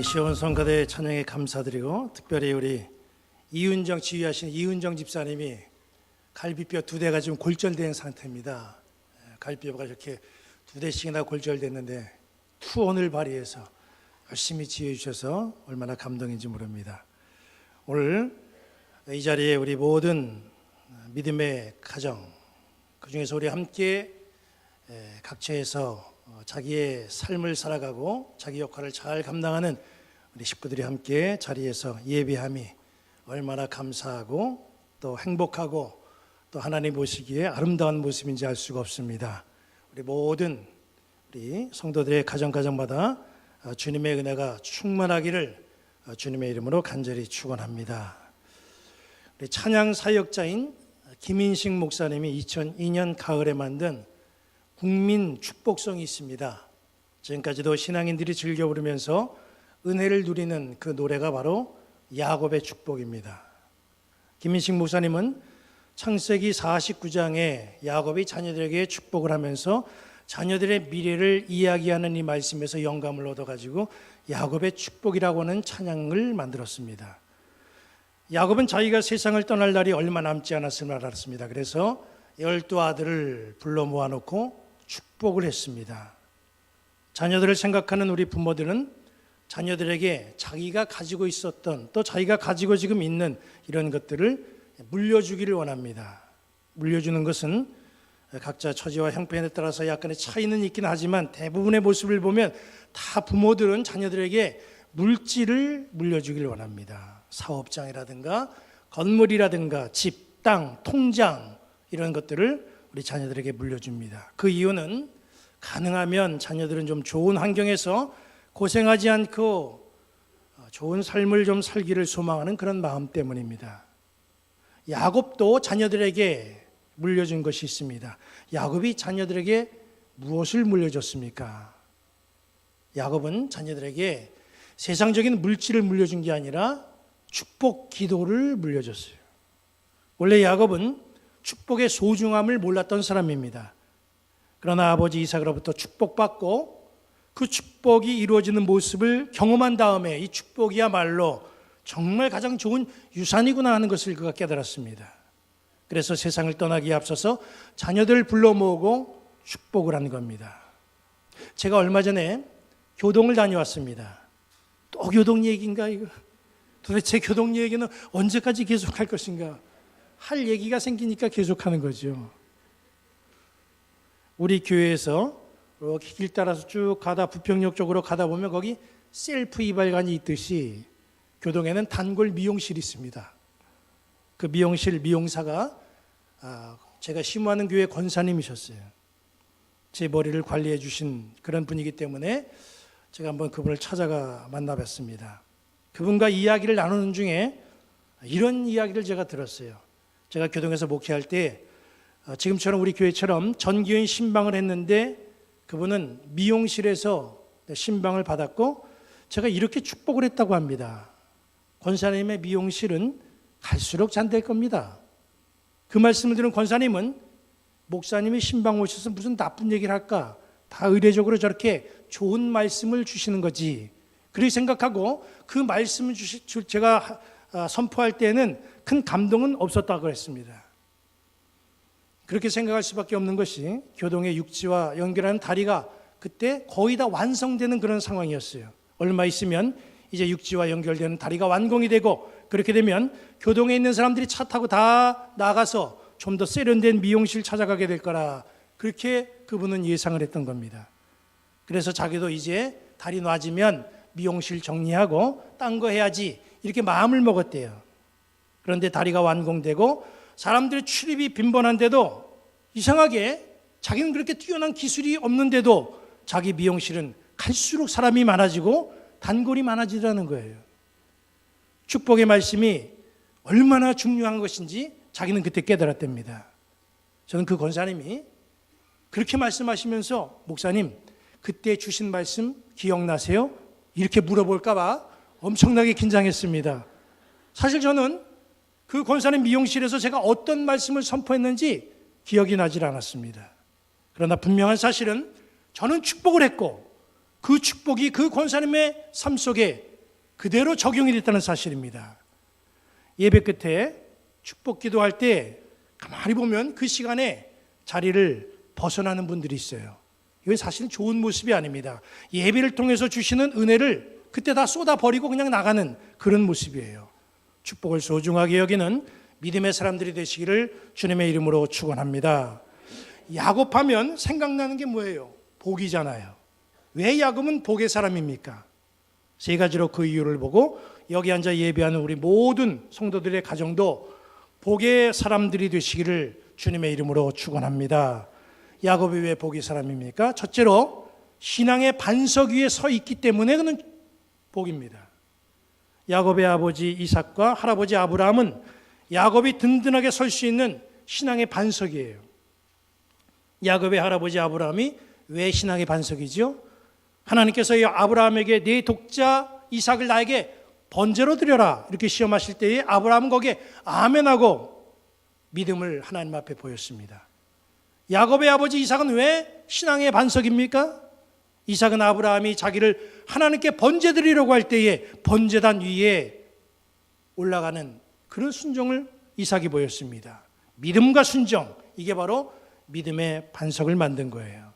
시온 성가대 찬양에 감사드리고, 특별히 우리 이은정 지휘하시는 이은정 집사님이 갈비뼈 2대가 지금 골절된 상태입니다. 갈비뼈가 이렇게 2대씩이나 골절됐는데 투혼을 발휘해서 열심히 지휘해 주셔서 얼마나 감동인지 모릅니다. 오늘 이 자리에 우리 모든 믿음의 가정, 그 중에서 우리 함께 각처에서 자기의 삶을 살아가고 자기 역할을 잘 감당하는 우리 식구들이 함께 자리에서 예배함이 얼마나 감사하고 또 행복하고 또 하나님 보시기에 아름다운 모습인지 알 수가 없습니다. 우리 모든 우리 성도들의 가정마다 주님의 은혜가 충만하기를 주님의 이름으로 간절히 축원합니다. 우리 찬양 사역자인 김인식 목사님이 2002년 가을에 만든 국민 축복송이 있습니다. 지금까지도 신앙인들이 즐겨 부르면서 은혜를 누리는 그 노래가 바로 야곱의 축복입니다. 김인식 목사님은 창세기 49장에 야곱이 자녀들에게 축복을 하면서 자녀들의 미래를 이야기하는 이 말씀에서 영감을 얻어가지고 야곱의 축복이라고 하는 찬양을 만들었습니다. 야곱은 자기가 세상을 떠날 날이 얼마 남지 않았음을 알았습니다. 그래서 12아들을 불러 모아놓고 축복을 했습니다. 자녀들을 생각하는 우리 부모들은 자녀들에게 자기가 가지고 있었던 또 자기가 가지고 지금 있는 이런 것들을 물려주기를 원합니다. 물려주는 것은 각자 처지와 형편에 따라서 약간의 차이는 있긴 하지만 대부분의 모습을 보면 다 부모들은 자녀들에게 물질을 물려주기를 원합니다. 사업장이라든가 건물이라든가 집, 땅, 통장 이런 것들을 우리 자녀들에게 물려줍니다. 그 이유는 가능하면 자녀들은 좀 좋은 환경에서 고생하지 않고 좋은 삶을 좀 살기를 소망하는 그런 마음 때문입니다. 야곱도 자녀들에게 물려준 것이 있습니다. 야곱이 자녀들에게 무엇을 물려줬습니까? 야곱은 자녀들에게 세상적인 물질을 물려준 게 아니라 축복 기도를 물려줬어요. 원래 야곱은 축복의 소중함을 몰랐던 사람입니다. 그러나 아버지 이삭으로부터 축복받고 그 축복이 이루어지는 모습을 경험한 다음에 이 축복이야말로 정말 가장 좋은 유산이구나 하는 것을 그가 깨달았습니다. 그래서 세상을 떠나기에 앞서서 자녀들을 불러 모으고 축복을 한 겁니다. 제가 얼마 전에 교동을 다녀왔습니다. 또 교동 얘기인가 이거? 도대체 교동 얘기는 언제까지 계속할 것인가? 할 얘기가 생기니까 계속하는 거죠. 우리 교회에서 이렇게 길 따라서 쭉 가다 부평역 쪽으로 가다 보면 거기 셀프 이발관이 있듯이 교동에는 단골 미용실이 있습니다. 그 미용실 미용사가 제가 심호하는 교회 권사님이셨어요. 제 머리를 관리해 주신 그런 분이기 때문에 제가 한번 그분을 찾아가 만나뵀습니다. 그분과 이야기를 나누는 중에 이런 이야기를 제가 들었어요. 제가 교동에서 목회할 때 지금처럼 우리 교회처럼 전교인 신방을 했는데 그분은 미용실에서 신방을 받았고 제가 이렇게 축복을 했다고 합니다. 권사님의 미용실은 갈수록 잔될 겁니다. 그 말씀을 들은 권사님은 목사님이 신방 오셔서 무슨 나쁜 얘기를 할까? 다 의례적으로 저렇게 좋은 말씀을 주시는 거지. 그렇게 생각하고 그 말씀을 제가 선포할 때는 큰 감동은 없었다고 했습니다. 그렇게 생각할 수밖에 없는 것이 교동의 육지와 연결하는 다리가 그때 거의 다 완성되는 그런 상황이었어요. 얼마 있으면 이제 육지와 연결되는 다리가 완공이 되고 그렇게 되면 교동에 있는 사람들이 차 타고 다 나가서 좀 더 세련된 미용실 찾아가게 될 거라 그렇게 그분은 예상을 했던 겁니다. 그래서 자기도 이제 다리 놔지면 미용실 정리하고 딴 거 해야지 이렇게 마음을 먹었대요. 그런데 다리가 완공되고 사람들의 출입이 빈번한데도 이상하게 자기는 그렇게 뛰어난 기술이 없는데도 자기 미용실은 갈수록 사람이 많아지고 단골이 많아지더라는 거예요. 축복의 말씀이 얼마나 중요한 것인지 자기는 그때 깨달았답니다. 저는 그 권사님이 그렇게 말씀하시면서 목사님 그때 주신 말씀 기억나세요? 이렇게 물어볼까 봐 엄청나게 긴장했습니다. 사실 저는 그 권사님 미용실에서 제가 어떤 말씀을 선포했는지 기억이 나질 않았습니다. 그러나 분명한 사실은 저는 축복을 했고 그 축복이 그 권사님의 삶 속에 그대로 적용이 됐다는 사실입니다. 예배 끝에 축복 기도할 때 가만히 보면 그 시간에 자리를 벗어나는 분들이 있어요. 이건 사실은 좋은 모습이 아닙니다. 예배를 통해서 주시는 은혜를 그때 다 쏟아버리고 그냥 나가는 그런 모습이에요. 축복을 소중하게 여기는 믿음의 사람들이 되시기를 주님의 이름으로 축원합니다. 야곱하면 생각나는 게 뭐예요? 복이잖아요. 왜 야곱은 복의 사람입니까? 세 가지로 그 이유를 보고 여기 앉아 예배하는 우리 모든 성도들의 가정도 복의 사람들이 되시기를 주님의 이름으로 축원합니다. 야곱이 왜 복의 사람입니까? 첫째로 신앙의 반석 위에 서 있기 때문에 그는 복입니다. 야곱의 아버지 이삭과 할아버지 아브라함은 야곱이 든든하게 설 수 있는 신앙의 반석이에요. 야곱의 할아버지 아브라함이 왜 신앙의 반석이죠? 하나님께서 아브라함에게 네 독자 이삭을 나에게 번제로 드려라 이렇게 시험하실 때에 아브라함은 거기에 아멘하고 믿음을 하나님 앞에 보였습니다. 야곱의 아버지 이삭은 왜 신앙의 반석입니까? 이삭은 아브라함이 자기를 하나님께 번제 드리려고 할 때에 번제단 위에 올라가는 그런 순종을 이삭이 보였습니다. 믿음과 순종, 이게 바로 믿음의 반석을 만든 거예요.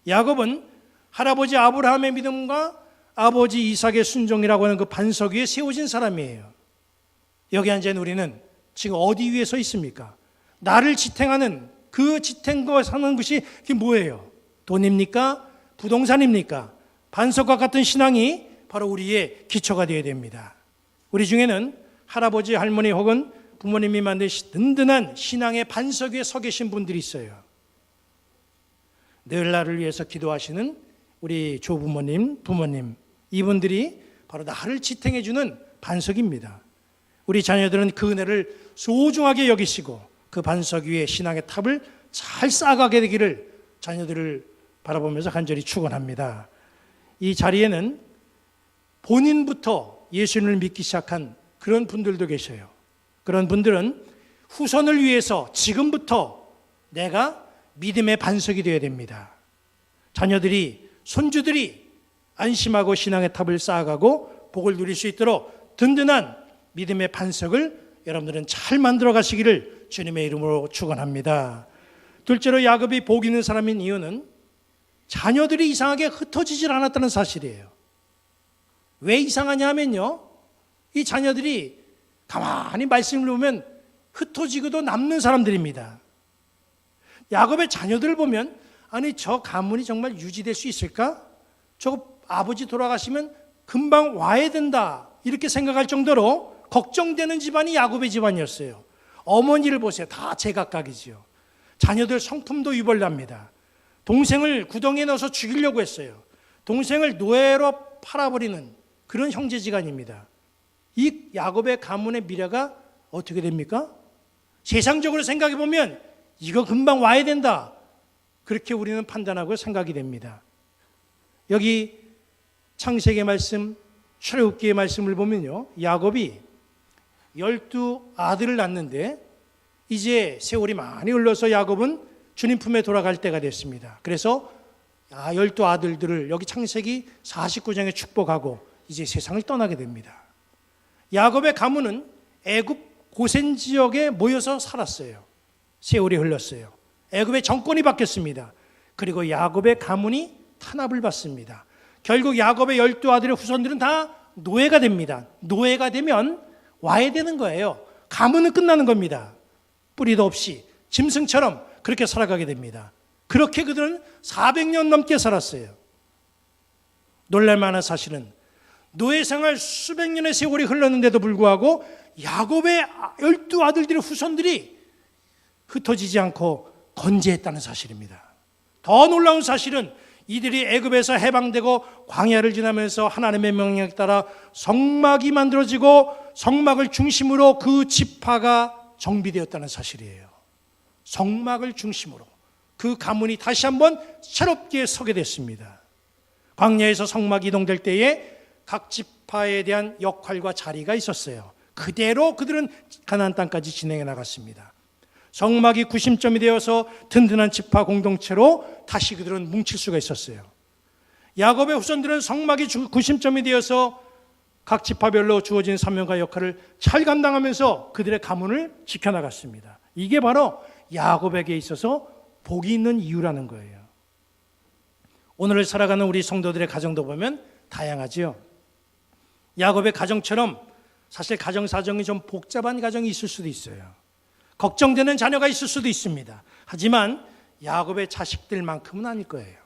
야곱은 할아버지 아브라함의 믿음과 아버지 이삭의 순종이라고 하는 그 반석 위에 세워진 사람이에요. 여기 앉은 우리는 지금 어디 위에 서 있습니까? 나를 지탱하는 그 지탱과 사는 것이 그게 뭐예요? 돈입니까? 부동산입니까? 반석과 같은 신앙이 바로 우리의 기초가 되어야 됩니다. 우리 중에는 할아버지, 할머니 혹은 부모님이 만드신 든든한 신앙의 반석 위에 서 계신 분들이 있어요. 늘 나를 위해서 기도하시는 우리 조부모님, 부모님, 이분들이 바로 나를 지탱해 주는 반석입니다. 우리 자녀들은 그 은혜를 소중하게 여기시고 그 반석 위에 신앙의 탑을 잘 쌓아가게 되기를 자녀들을 바라보면서 간절히 축원합니다. 이 자리에는 본인부터 예수님을 믿기 시작한 그런 분들도 계셔요. 그런 분들은 후손을 위해서 지금부터 내가 믿음의 반석이 되어야 됩니다. 자녀들이, 손주들이 안심하고 신앙의 탑을 쌓아가고 복을 누릴 수 있도록 든든한 믿음의 반석을 여러분들은 잘 만들어 가시기를 주님의 이름으로 축원합니다. 둘째로 야곱이 복 있는 사람인 이유는 자녀들이 이상하게 흩어지질 않았다는 사실이에요. 왜 이상하냐 하면요, 이 자녀들이 가만히 말씀을 보면 흩어지고도 남는 사람들입니다. 야곱의 자녀들을 보면 아니 저 가문이 정말 유지될 수 있을까? 저 아버지 돌아가시면 금방 와야 된다 이렇게 생각할 정도로 걱정되는 집안이 야곱의 집안이었어요. 어머니를 보세요. 다 제각각이지요. 자녀들 성품도 유별납니다. 동생을 구덩이에 넣어서 죽이려고 했어요. 동생을 노예로 팔아버리는 그런 형제지간입니다. 이 야곱의 가문의 미래가 어떻게 됩니까? 세상적으로 생각해 보면 이거 금방 와야 된다. 그렇게 우리는 판단하고 생각이 됩니다. 여기 창세기의 말씀, 출애굽기의 말씀을 보면요, 야곱이 12아들을 낳는데 이제 세월이 많이 흘러서 야곱은 주님 품에 돌아갈 때가 됐습니다. 그래서 12아들들을 여기 창세기 49장에 축복하고 이제 세상을 떠나게 됩니다. 야곱의 가문은 애굽 고센 지역에 모여서 살았어요. 세월이 흘렀어요. 애굽의 정권이 바뀌었습니다. 그리고 야곱의 가문이 탄압을 받습니다. 결국 야곱의 12아들의 후손들은 다 노예가 됩니다. 노예가 되면 와야 되는 거예요. 가문은 끝나는 겁니다. 뿌리도 없이 짐승처럼 그렇게 살아가게 됩니다. 그렇게 그들은 400년 넘게 살았어요. 놀랄만한 사실은 노예 생활 수백 년의 세월이 흘렀는데도 불구하고 야곱의 12아들들의 후손들이 흩어지지 않고 건재했다는 사실입니다. 더 놀라운 사실은 이들이 애굽에서 해방되고 광야를 지나면서 하나님의 명령에 따라 성막이 만들어지고 성막을 중심으로 그 지파가 정비되었다는 사실이에요. 성막을 중심으로 그 가문이 다시 한번 새롭게 서게 됐습니다. 광야에서 성막이 이동될 때에 각 지파에 대한 역할과 자리가 있었어요. 그대로 그들은 가나안 땅까지 진행해 나갔습니다. 성막이 구심점이 되어서 든든한 지파 공동체로 다시 그들은 뭉칠 수가 있었어요. 야곱의 후손들은 성막이 구심점이 되어서 각 지파별로 주어진 사명과 역할을 잘 감당하면서 그들의 가문을 지켜나갔습니다. 이게 바로 야곱에게 있어서 복이 있는 이유라는 거예요. 오늘을 살아가는 우리 성도들의 가정도 보면 다양하지요. 야곱의 가정처럼 사실 가정 사정이 좀 복잡한 가정이 있을 수도 있어요. 걱정되는 자녀가 있을 수도 있습니다. 하지만 야곱의 자식들만큼은 아닐 거예요.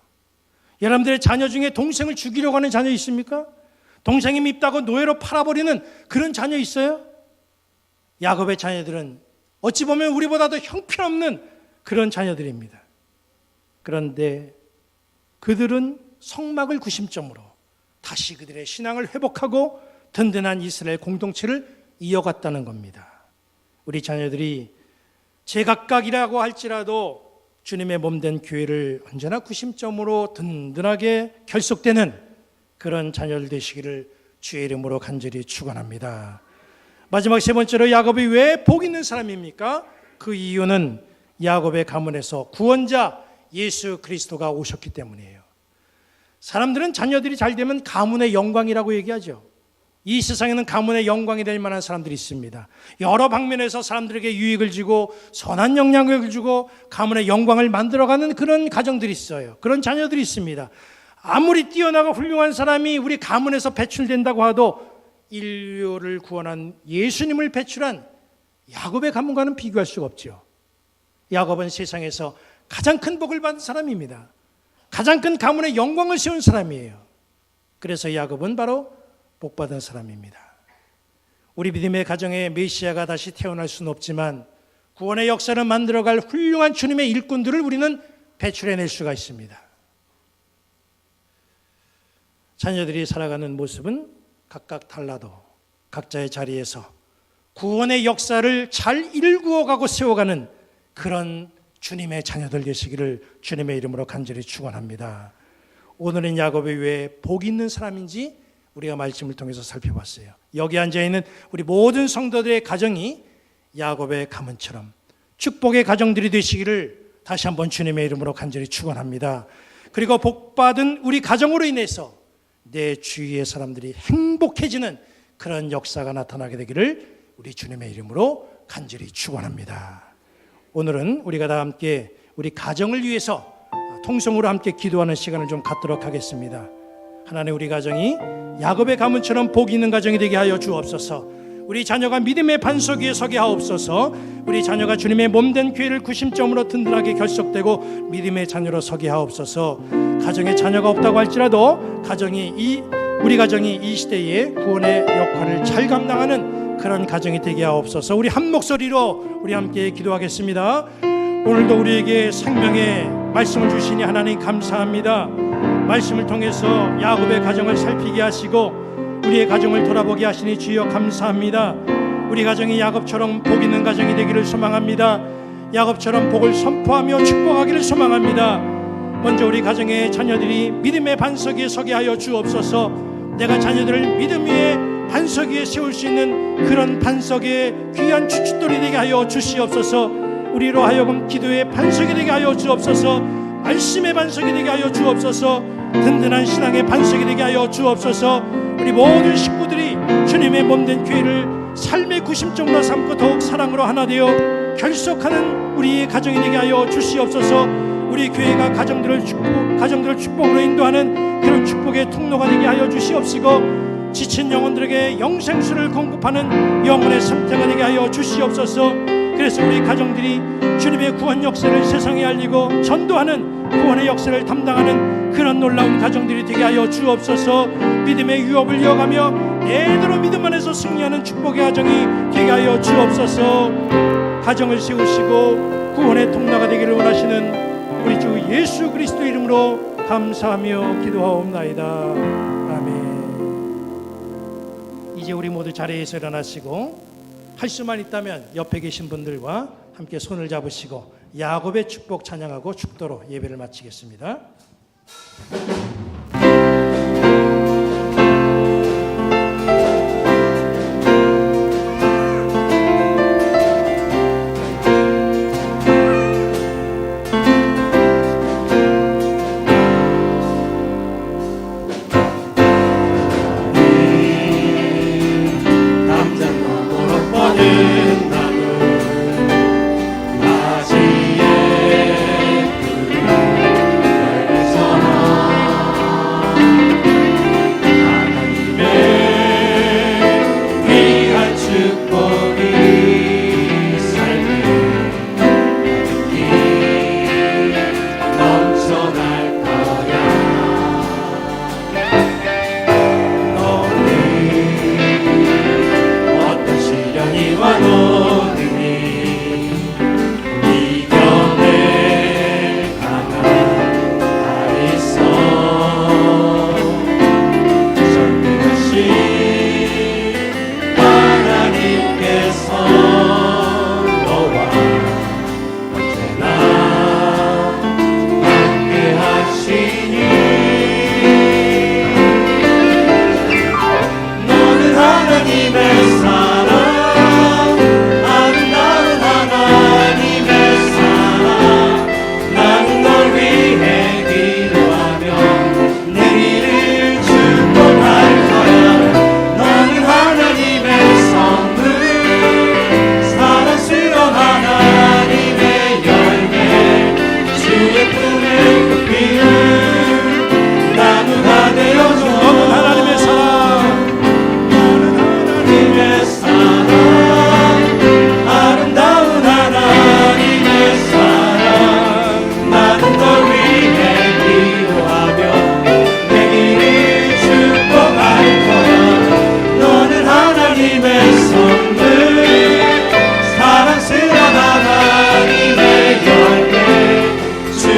여러분들의 자녀 중에 동생을 죽이려고 하는 자녀 있습니까? 동생이 밉다고 노예로 팔아버리는 그런 자녀 있어요? 야곱의 자녀들은 어찌 보면 우리보다도 형편없는 그런 자녀들입니다. 그런데 그들은 성막을 구심점으로 다시 그들의 신앙을 회복하고 든든한 이스라엘 공동체를 이어갔다는 겁니다. 우리 자녀들이 제각각이라고 할지라도 주님의 몸된 교회를 언제나 구심점으로 든든하게 결속되는 그런 자녀들 되시기를 주의 이름으로 간절히 축원합니다. 마지막 세 번째로 야곱이 왜 복 있는 사람입니까? 그 이유는 야곱의 가문에서 구원자 예수 그리스도가 오셨기 때문이에요. 사람들은 자녀들이 잘 되면 가문의 영광이라고 얘기하죠. 이 세상에는 가문의 영광이 될 만한 사람들이 있습니다. 여러 방면에서 사람들에게 유익을 주고 선한 영향력을 주고 가문의 영광을 만들어가는 그런 가정들이 있어요. 그런 자녀들이 있습니다. 아무리 뛰어나고 훌륭한 사람이 우리 가문에서 배출된다고 해도 인류를 구원한 예수님을 배출한 야곱의 가문과는 비교할 수가 없죠. 야곱은 세상에서 가장 큰 복을 받은 사람입니다. 가장 큰 가문의 영광을 세운 사람이에요. 그래서 야곱은 바로 복받은 사람입니다. 우리 믿음의 가정에 메시아가 다시 태어날 수는 없지만 구원의 역사를 만들어갈 훌륭한 주님의 일꾼들을 우리는 배출해낼 수가 있습니다. 자녀들이 살아가는 모습은 각각 달라도 각자의 자리에서 구원의 역사를 잘 일구어가고 세워가는 그런 주님의 자녀들 되시기를 주님의 이름으로 간절히 축원합니다. 오늘은 야곱이 왜 복 있는 사람인지 우리가 말씀을 통해서 살펴봤어요. 여기 앉아있는 우리 모든 성도들의 가정이 야곱의 가문처럼 축복의 가정들이 되시기를 다시 한번 주님의 이름으로 간절히 축원합니다. 그리고 복받은 우리 가정으로 인해서 내 주위의 사람들이 행복해지는 그런 역사가 나타나게 되기를 우리 주님의 이름으로 간절히 축원합니다. 오늘은 우리가 다 함께 우리 가정을 위해서 통성으로 함께 기도하는 시간을 좀 갖도록 하겠습니다. 하나님, 우리 가정이 야곱의 가문처럼 복이 있는 가정이 되게 하여 주옵소서. 우리 자녀가 믿음의 반석 위에 서게 하옵소서. 우리 자녀가 주님의 몸된 교회를 구심점으로 든든하게 결속되고 믿음의 자녀로 서게 하옵소서. 가정에 자녀가 없다고 할지라도 우리 가정이 이 시대에 구원의 역할을 잘 감당하는 그런 가정이 되게 하옵소서. 우리 한 목소리로 우리 함께 기도하겠습니다. 오늘도 우리에게 생명의 말씀을 주시니 하나님 감사합니다. 말씀을 통해서 야곱의 가정을 살피게 하시고 우리의 가정을 돌아보게 하시니 주여 감사합니다. 우리 가정이 야곱처럼 복 있는 가정이 되기를 소망합니다. 야곱처럼 복을 선포하며 축복하기를 소망합니다. 먼저 우리 가정의 자녀들이 믿음의 반석 위에 서게 하여 주옵소서. 내가 자녀들을 믿음 위에 반석 위에 세울 수 있는 그런 반석의 귀한 추춧돌이 되게 하여 주시옵소서. 우리로 하여금 기도의 반석이 되게 하여 주옵소서. 말씀의 반석이 되게 하여 주옵소서. 든든한 신앙의 반석이 되게 하여 주옵소서. 우리 모든 식구들이 주님의 몸된 교회를 삶의 구심점으로 삼고 더욱 사랑으로 하나 되어 결속하는 우리의 가정이 되게 하여 주시옵소서. 우리 교회가 가정들을 축복으로 인도하는 그런 축복의 통로가 되게 하여 주시옵시고, 지친 영혼들에게 영생수를 공급하는 영혼의 선택가 되게 하여 주시옵소서. 그래서 우리 가정들이 주님의 구원 역사를 세상에 알리고 전도하는 구원의 역사를 담당하는 그런 놀라운 가정들이 되게 하여 주옵소서. 믿음의 유업을 이어가며 대대로 믿음 안에서 승리하는 축복의 가정이 되게 하여 주옵소서. 가정을 세우시고 구원의 통로가 되기를 원하시는 우리 주 예수 그리스도 이름으로 감사하며 기도하옵나이다. 아멘. 이제 우리 모두 자리에서 일어나시고 할 수만 있다면 옆에 계신 분들과 함께 손을 잡으시고 야곱의 축복 찬양하고 축도로 예배를 마치겠습니다.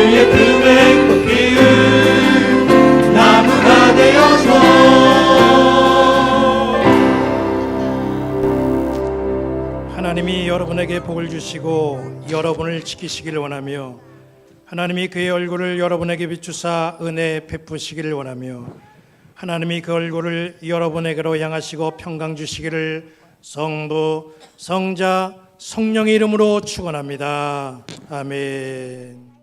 그의 품에 꼭 기운 나무가 되어서 하나님이 여러분에게 복을 주시고 여러분을 지키시기를 원하며 하나님이 그의 얼굴을 여러분에게 비추사 은혜 베푸시기를 원하며 하나님이 그 얼굴을 여러분에게로 향하시고 평강 주시기를 성부, 성자, 성령의 이름으로 축원합니다. 아멘.